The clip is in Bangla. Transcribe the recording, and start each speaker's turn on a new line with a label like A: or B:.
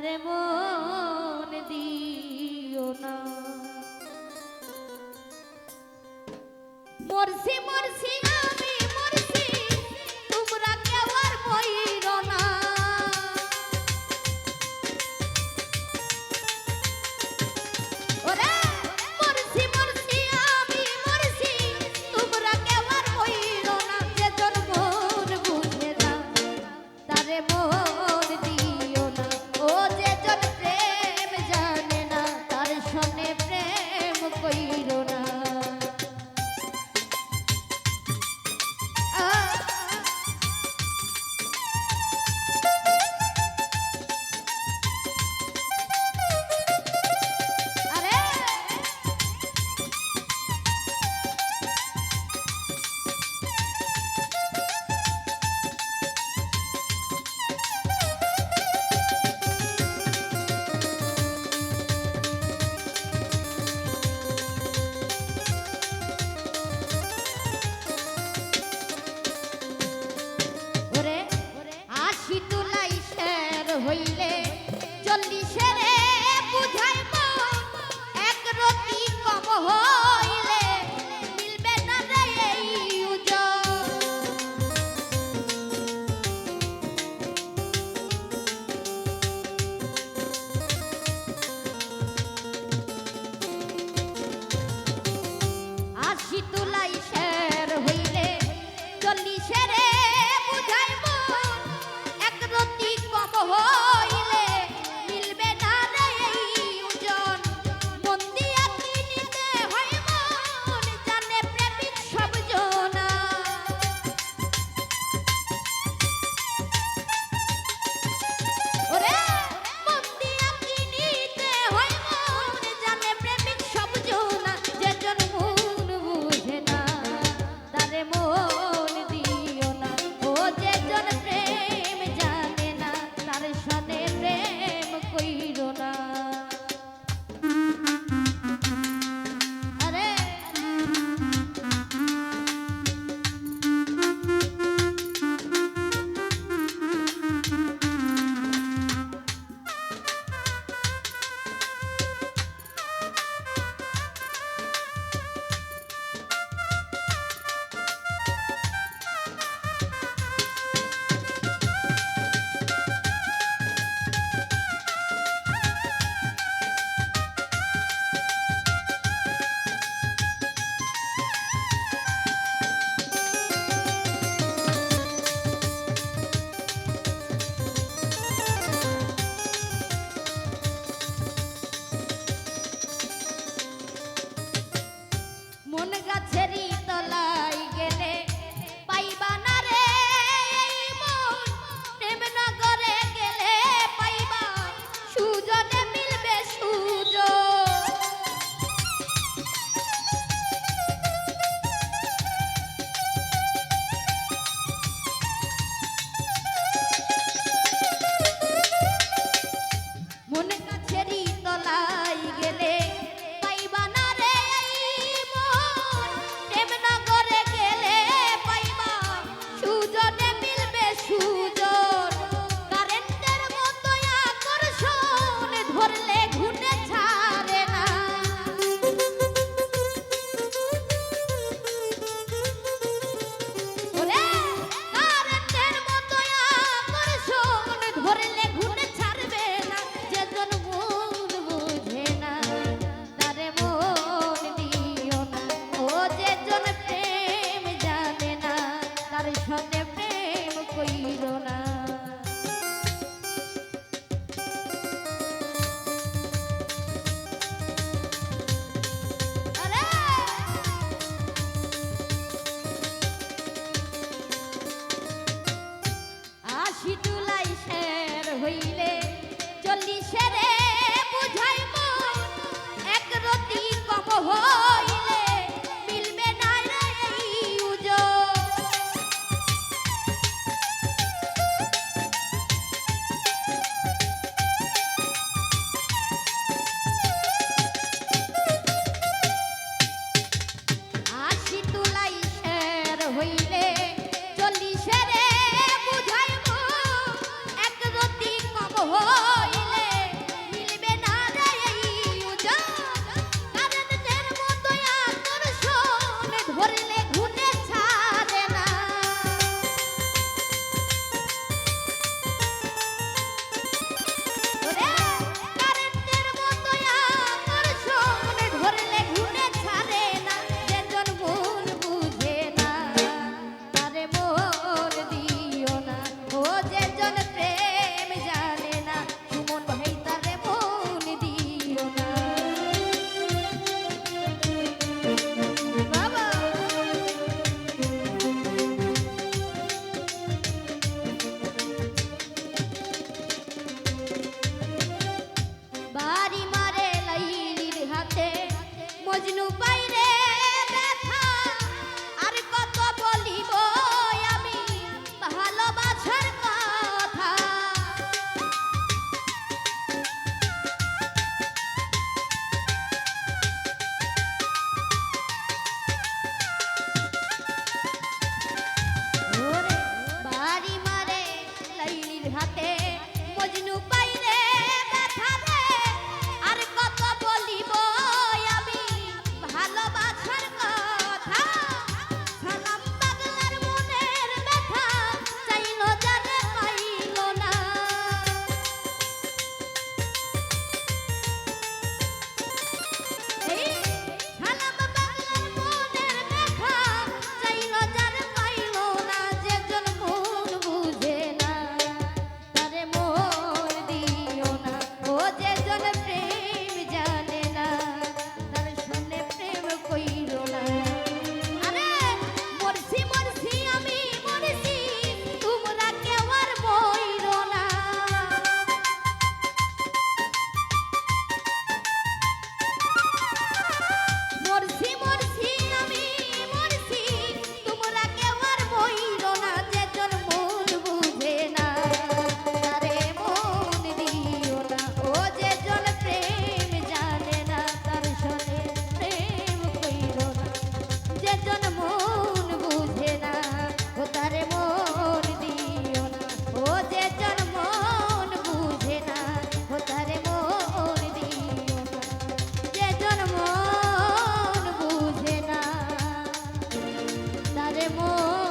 A: তারে মন দিও না। মরছি মরছি আমি মরছি, তোমরা কেউ আর মইরো না। ওরে মরছি মরছি আমি মরছি, তোমরা কেউ আর মইরো না। যে জন মন বুঝে না তারে মন দিও না, ও যে জন মজনু বাইরে ব্যথা আর কত বলিব আমি ভালোবাসার কথা ওরে বাড়ি মারে লাইলির হাতে মজনু বাইরে ব্যথা রে আর কত বলিব আমি ভালোবাসার কথা সালাম পাগলার মনের ব্যথা চাইলো জানে পাইলো না এই সালাম পাগলার মনের ব্যথা চাইলো জানে পাইলো না যেজন মন বুঝে না তারে মন দিও না ও যেজন প্রেম জানে না তার শুনে প্রেম কইরো না আরে মরছি মরছি আমি মরছি তোমরা কেউ আর বইরো না মরছি মরছি আমি মরছি তোমরা কেউ আর বইরো না যেজন মন বুঝে না তারে মন দিও না ও যেজন প্রেম জানে না তার সনে প্রেম কইরো না যেজন মন বুঝে না ও তারে মন দিও না ও যেজন মন বুঝে না ও তারে মন দিও না যেজন মন বুঝে না তারে মন